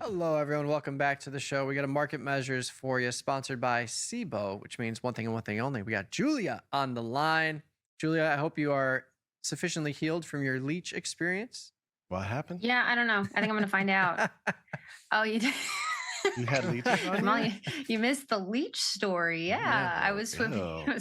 Hello, everyone. Welcome back to the show. We got a market measures for you, sponsored by Cboe, which means one thing and one thing only. We got Julia on the line. Julia, I hope you are sufficiently healed from your leech experience. What happened? Yeah, I don't know. I think I'm going to find out. Oh, you did. You had leeches on Molly, you? you missed the leech story. Yeah, I was swimming. Ew.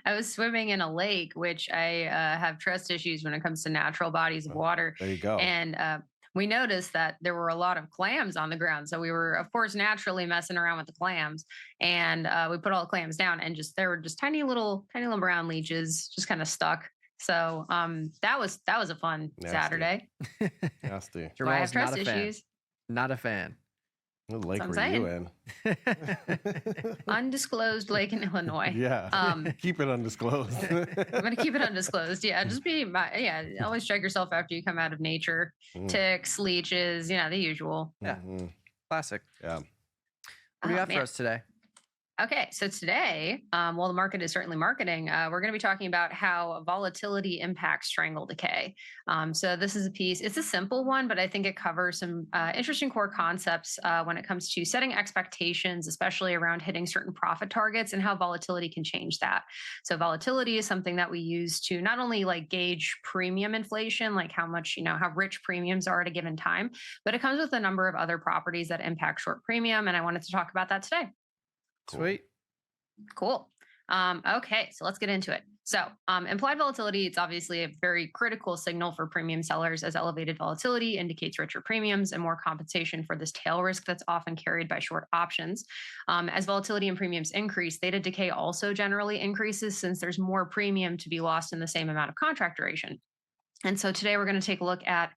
I was swimming in a lake, which I have trust issues when it comes to natural bodies of water. There you go. And we noticed that there were a lot of clams on the ground. So we were, of course, naturally messing around with the clams, and we put all the clams down, and there were just tiny little brown leeches, just kind of stuck. So that was a fun Nasty. Saturday. Nasty. So I have Jamal's not trust a fan. issues. Not a fan. What lake That's what were I'm you in? Undisclosed lake in Illinois. Yeah. Keep it undisclosed. I'm gonna keep it undisclosed. Yeah, just always check yourself after you come out of nature. Ticks, leeches, the usual. Yeah. Classic. Yeah. What do you got for Man. us today? Okay, so today, while the market is certainly marketing, we're going to be talking about how volatility impacts strangle decay. So this is a piece, it's a simple one, but I think it covers some interesting core concepts when it comes to setting expectations, especially around hitting certain profit targets and how volatility can change that. So volatility is something that we use to not only like gauge premium inflation, like how much, how rich premiums are at a given time, but it comes with a number of other properties that impact short premium. And I wanted to talk about that today. Sweet. Cool. Okay, so let's get into it. So implied volatility, it's obviously a very critical signal for premium sellers, as elevated volatility indicates richer premiums and more compensation for this tail risk that's often carried by short options. As volatility and premiums increase, theta decay also generally increases, since there's more premium to be lost in the same amount of contract duration. And so today we're going to take a look at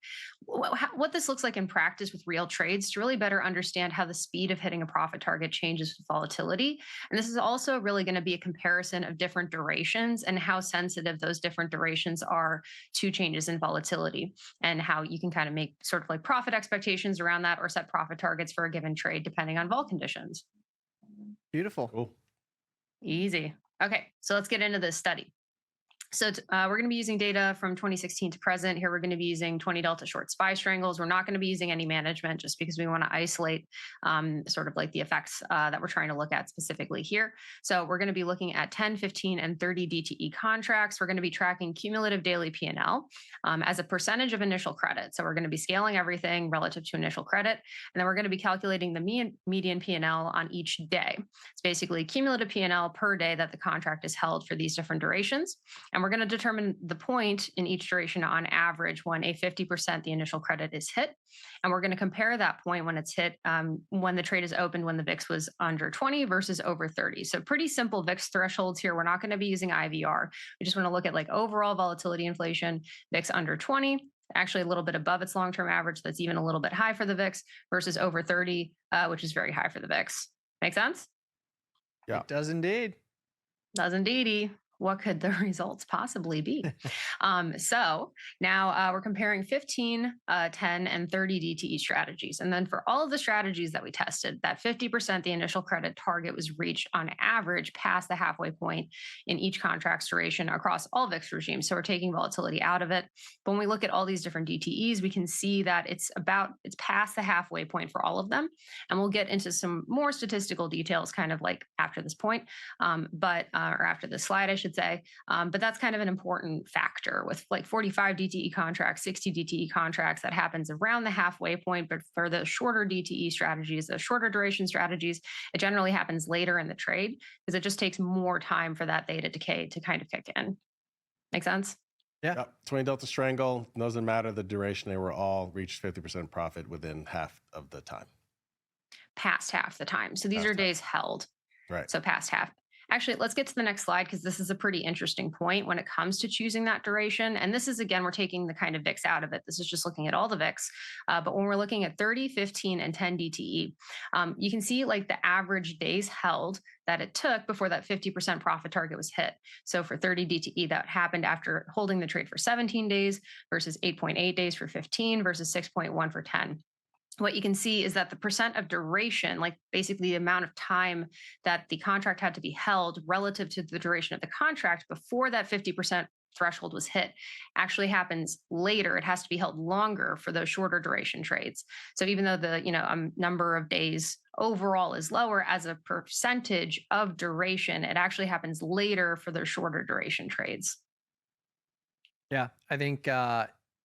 what this looks like in practice with real trades to really better understand how the speed of hitting a profit target changes with volatility. And this is also really going to be a comparison of different durations and how sensitive those different durations are to changes in volatility, and how you can kind of make sort of like profit expectations around that or set profit targets for a given trade depending on vol conditions. Beautiful. Cool. Easy. Okay, so let's get into this study. So we're going to be using data from 2016 to present. Here we're going to be using 20 delta short SPY strangles. We're not going to be using any management, just because we want to isolate sort of like the effects that we're trying to look at specifically here. So we're going to be looking at 10, 15, and 30 DTE contracts. We're going to be tracking cumulative daily P&L as a percentage of initial credit. So we're going to be scaling everything relative to initial credit. And then we're going to be calculating the median P&L on each day. It's basically cumulative P&L per day that the contract is held for these different durations. And we're going to determine the point in each duration on average when a 50% the initial credit is hit. And we're going to compare that point when it's hit when the trade is opened, when the VIX was under 20 versus over 30. So pretty simple VIX thresholds here. We're not going to be using IVR. We just want to look at like overall volatility inflation, VIX under 20, actually a little bit above its long-term average. That's even a little bit high for the VIX, versus over 30, which is very high for the VIX. Make sense? Yeah. It does indeed. Does indeedy. What could the results possibly be? So now we're comparing 15, 10, and 30 DTE strategies. And then for all of the strategies that we tested, that 50% the initial credit target was reached on average past the halfway point in each contract's duration across all VIX regimes. So we're taking volatility out of it. But when we look at all these different DTEs, we can see that it's past the halfway point for all of them. And we'll get into some more statistical details kind of like after this point, or after this slide, I should say. But that's kind of an important factor with like 45 DTE contracts, 60 DTE contracts. That happens around the halfway point. But for the shorter DTE strategies, the shorter duration strategies, it generally happens later in the trade, because it just takes more time for that theta decay to kind of kick in. Make sense? Yeah. Yep. 20 delta strangle. Doesn't matter the duration. They were all reached 50% profit within half of the time. Past half the time. So these are days held. Right. So past half. Actually, let's get to the next slide, because this is a pretty interesting point when it comes to choosing that duration. And this is, again, we're taking the kind of VIX out of it. This is just looking at all the VIX. But when we're looking at 30, 15, and 10 DTE, you can see like the average days held that it took before that 50% profit target was hit. So for 30 DTE, that happened after holding the trade for 17 days versus 8.8 days for 15 versus 6.1 for 10. What you can see is that the percent of duration, like basically the amount of time that the contract had to be held relative to the duration of the contract before that 50% threshold was hit actually happens later. It has to be held longer for those shorter duration trades. So even though the number of days overall is lower as a percentage of duration, it actually happens later for those shorter duration trades. Yeah, I think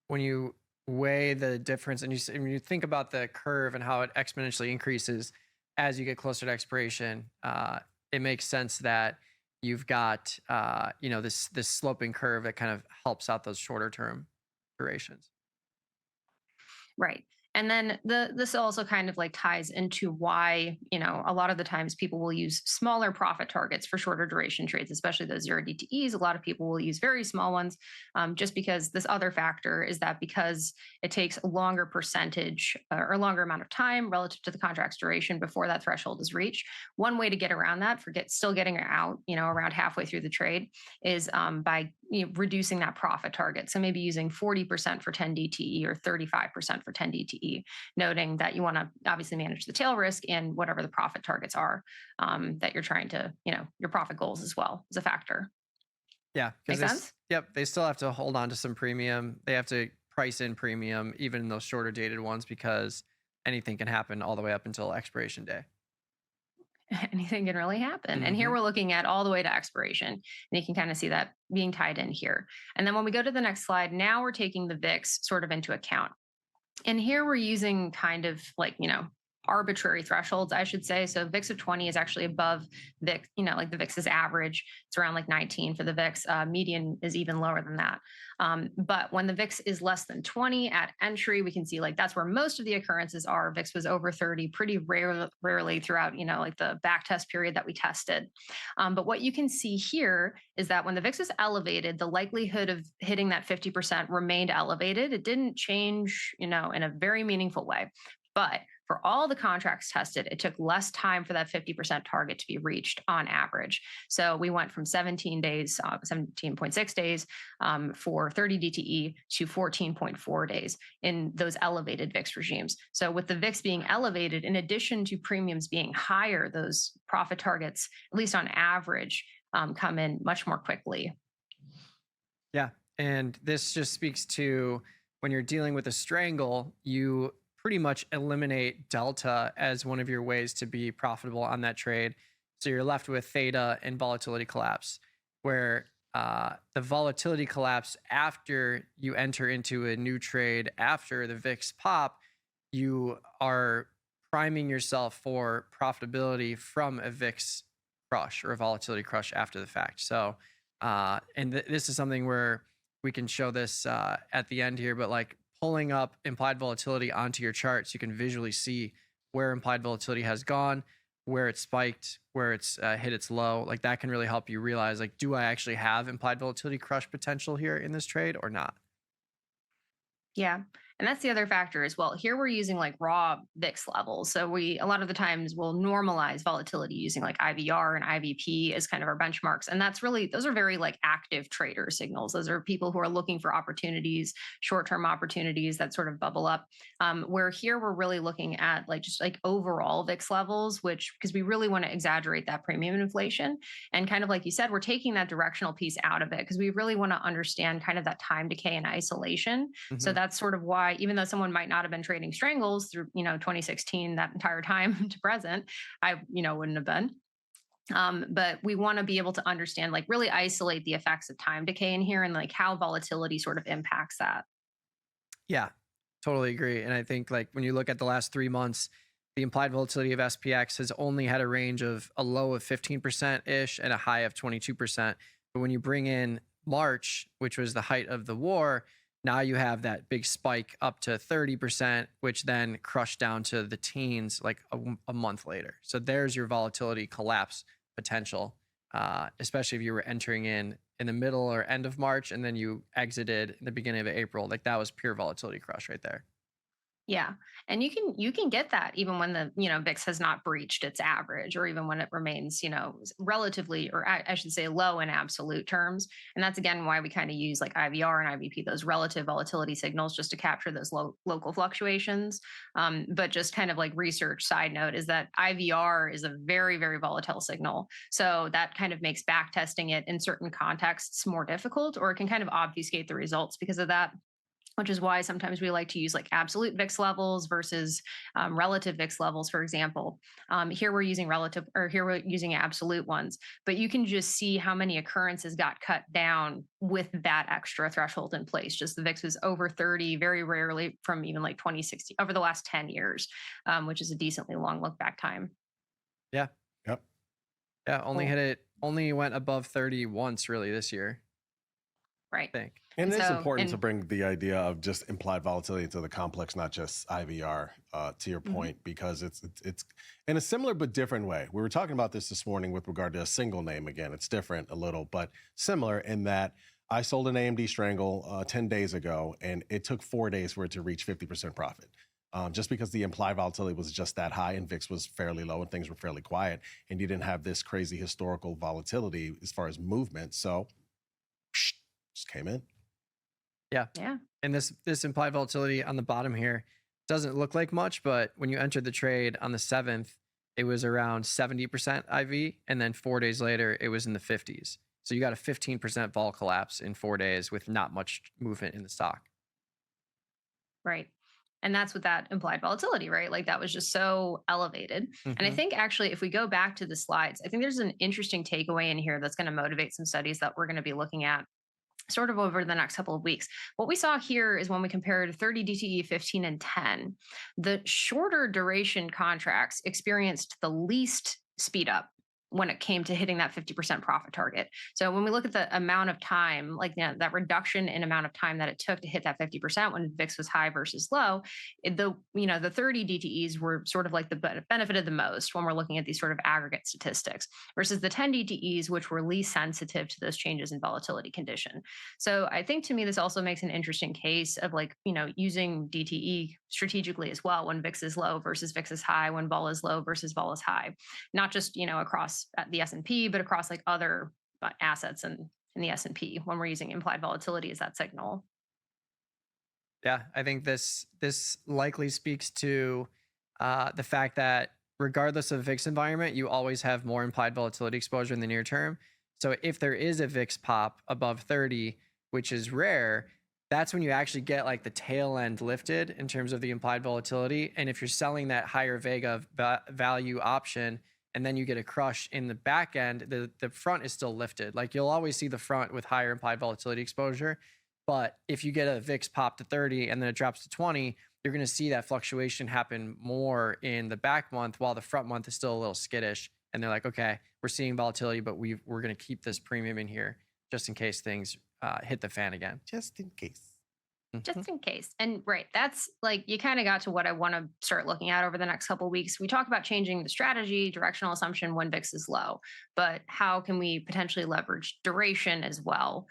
when you weigh the difference and when you think about the curve and how it exponentially increases as you get closer to expiration, it makes sense that you've got this sloping curve that kind of helps out those shorter term durations. Right. And then this also kind of like ties into why, a lot of the times people will use smaller profit targets for shorter duration trades, especially those 0 DTEs. A lot of people will use very small ones, just because this other factor is that because it takes a longer percentage or longer amount of time relative to the contract's duration before that threshold is reached. One way to get around that, still getting it out, around halfway through the trade, is by reducing that profit target. So maybe using 40% for 10 DTE or 35% for 10 DTE, noting that you want to obviously manage the tail risk and whatever the profit targets are that you're trying to, your profit goals as well as a factor. Yeah. Make sense? Yep. They still have to hold on to some premium. They have to price in premium, even in those shorter dated ones, because anything can happen all the way up until expiration day. Anything can really happen. And here we're looking at all the way to expiration. And you can kind of see that being tied in here. And then when we go to the next slide, now we're taking the VIX sort of into account. And here we're using kind of like, arbitrary thresholds, I should say. So VIX of 20 is actually above VIX, like the VIX's average. It's around like 19 for the VIX. Median is even lower than that. But when the VIX is less than 20 at entry, we can see like that's where most of the occurrences are. VIX was over 30 pretty rarely throughout, like the back test period that we tested. But what you can see here is that when the VIX is elevated, the likelihood of hitting that 50% remained elevated. It didn't change, in a very meaningful way. But for all the contracts tested, it took less time for that 50% target to be reached on average. So we went from 17 days, 17.6 days for 30 DTE to 14.4 days in those elevated VIX regimes. So with the VIX being elevated, in addition to premiums being higher, those profit targets, at least on average, come in much more quickly. Yeah. And this just speaks to when you're dealing with a strangle, you pretty much eliminate delta as one of your ways to be profitable on that trade. So you're left with theta and volatility collapse, where the volatility collapse after you enter into a new trade after the VIX pop, you are priming yourself for profitability from a VIX crush or a volatility crush after the fact. So, this is something where we can show this at the end here, but like pulling up implied volatility onto your chart so you can visually see where implied volatility has gone, where it's spiked, where it's hit its low. Like that can really help you realize, like, do I actually have implied volatility crush potential here in this trade or not? Yeah. And that's the other factor as well. Here we're using like raw VIX levels. So we a lot of the times will normalize volatility using like IVR and IVP as kind of our benchmarks. And that's really, those are very like active trader signals. Those are people who are looking for opportunities, short-term opportunities that sort of bubble up. Where here we're really looking at like just like overall VIX levels, because we really want to exaggerate that premium inflation. And kind of like you said, we're taking that directional piece out of it because we really want to understand kind of that time decay and isolation. So that's sort of why, even though someone might not have been trading strangles through 2016 that entire time to present, I wouldn't have been. But we want to be able to understand, like really isolate the effects of time decay in here and like how volatility sort of impacts that. Yeah, totally agree. And I think like when you look at the last 3 months, the implied volatility of SPX has only had a range of a low of 15% ish and a high of 22%. But when you bring in March, which was the height of the war, now you have that big spike up to 30%, which then crushed down to the teens like a month later. So there's your volatility collapse potential, especially if you were entering in the middle or end of March and then you exited in the beginning of April. Like that was pure volatility crush right there. Yeah. And you can get that even when the, VIX has not breached its average, or even when it remains, relatively, or I should say low in absolute terms. And that's again why we kind of use like IVR and IVP, those relative volatility signals, just to capture those local fluctuations. But just kind of like research side note is that IVR is a very, very volatile signal. So that kind of makes back testing it in certain contexts more difficult, or it can kind of obfuscate the results because of that, which is why sometimes we like to use like absolute VIX levels versus relative VIX levels, for example. Here we're using relative, or here we're using absolute ones, but you can just see how many occurrences got cut down with that extra threshold in place. Just the VIX was over 30 very rarely from even like 2016 over the last 10 years, which is a decently long look back time. Yeah. Yep. Yeah. Only went above 30 once really this year. Right. I think. And it's important to bring the idea of just implied volatility into the complex, not just IVR, to your point, because it's in a similar but different way. We were talking about this morning with regard to a single name. Again, it's different a little, but similar in that I sold an AMD strangle 10 days ago, and it took 4 days for it to reach 50% profit. Just because the implied volatility was just that high and VIX was fairly low and things were fairly quiet, and you didn't have this crazy historical volatility as far as movement. So just came in. Yeah. Yeah. And this implied volatility on the bottom here doesn't look like much, but when you entered the trade on the 7th, it was around 70% IV. And then 4 days later, it was in the 50s. So you got a 15% vol collapse in 4 days with not much movement in the stock. Right. And that's with that implied volatility, right? Like that was just so elevated. And I think actually, if we go back to the slides, I think there's an interesting takeaway in here that's going to motivate some studies that we're going to be looking at sort of over the next couple of weeks. What we saw here is when we compared 30 DTE, 15, and 10, the shorter duration contracts experienced the least speed up when it came to hitting that 50% profit target. So when we look at the amount of time, like that reduction in amount of time that it took to hit that 50% when VIX was high versus low, the 30 DTEs were sort of like the benefited the most when we're looking at these sort of aggregate statistics versus the 10 DTEs, which were least sensitive to those changes in volatility condition. So I think to me, this also makes an interesting case of like, using DTE strategically as well when VIX is low versus VIX is high, when vol is low versus vol is high, not just, across the S&P, but across like other assets in the S&P when we're using implied volatility as that signal. Yeah, I think this likely speaks to the fact that regardless of VIX environment, you always have more implied volatility exposure in the near term. So if there is a VIX pop above 30, which is rare, that's when you actually get like the tail end lifted in terms of the implied volatility. And if you're selling that higher Vega value option, and then you get a crush in the back end, the front is still lifted. Like you'll always see the front with higher implied volatility exposure. But if you get a VIX pop to 30 and then it drops to 20, you're going to see that fluctuation happen more in the back month while the front month is still a little skittish. And they're like, okay, we're seeing volatility, but we're going to keep this premium in here just in case things hit the fan again. Just in case. Just in case. And right, that's like, you kind of got to what I want to start looking at over the next couple of weeks. We talk about changing the strategy, directional assumption when VIX is low, but how can we potentially leverage duration as well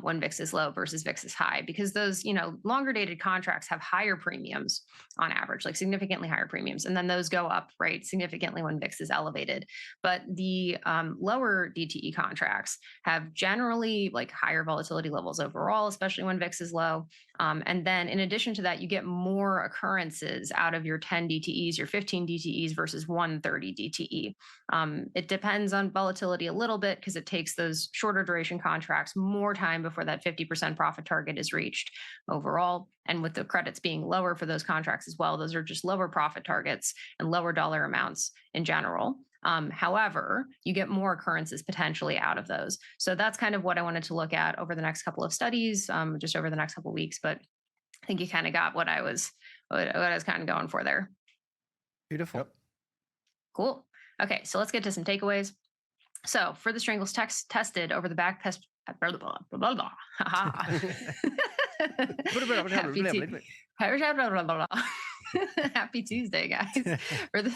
when VIX is low versus VIX is high? Because those, longer dated contracts have higher premiums on average, like significantly higher premiums. And then those go up, right, significantly when VIX is elevated. But the lower DTE contracts have generally like higher volatility levels overall, especially when VIX is low. And then in addition to that, you get more occurrences out of your 10 DTEs, your 15 DTEs versus 130 DTE. It depends on volatility a little bit because it takes those shorter duration contracts more time before that 50% profit target is reached overall. And with the credits being lower for those contracts as well, those are just lower profit targets and lower dollar amounts in general. However, you get more occurrences potentially out of those. So that's kind of what I wanted to look at over the next couple of studies, just over the next couple of weeks. But I think you kind of got what I was kind of going for there. Beautiful. Yep. Cool. Okay, so let's get to some takeaways. So for the strangles tested over the back test, blah, blah, blah, blah. Happy Tuesday, guys. For the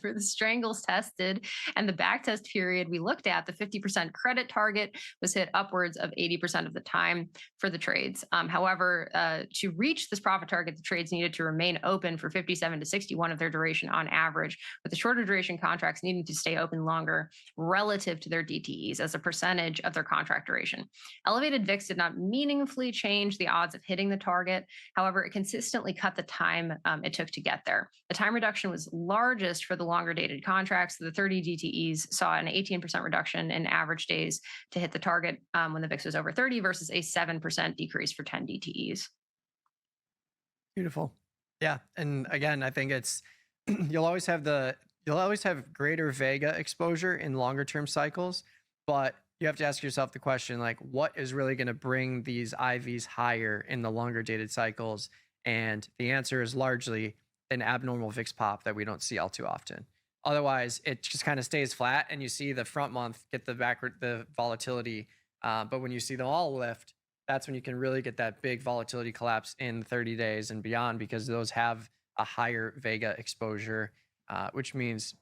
for the strangles tested and the back test period we looked at, the 50% credit target was hit upwards of 80% of the time for the trades. However, to reach this profit target, the trades needed to remain open for 57 to 61 of their duration on average, with the shorter duration contracts needing to stay open longer relative to their DTEs as a percentage of their contract duration. Elevated VIX did not meaningfully change the odds of hitting the target. However, it consistently cut the time it took to get there. The time reduction was largest for the longer dated contracts. The 30 DTEs saw an 18% reduction in average days to hit the target when the VIX was over 30 versus a 7% decrease for 10 DTEs. Beautiful. Yeah. And again, I think it's, you'll always have greater Vega exposure in longer term cycles, but you have to ask yourself the question, like, what is really going to bring these IVs higher in the longer dated cycles? And the answer is largely an abnormal VIX pop that we don't see all too often. Otherwise, it just kind of stays flat and you see the front month get the volatility. But when you see them all lift, that's when you can really get that big volatility collapse in 30 days and beyond, because those have a higher Vega exposure, which means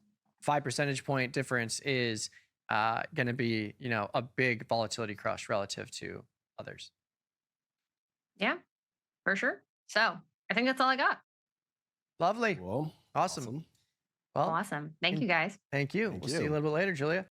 5 percentage point difference is going to be, a big volatility crush relative to others. Yeah, for sure. So I think that's all I got. Lovely. Well, Awesome. Well, awesome. Thank you, guys. Thank you. We'll see you a little bit later, Julia.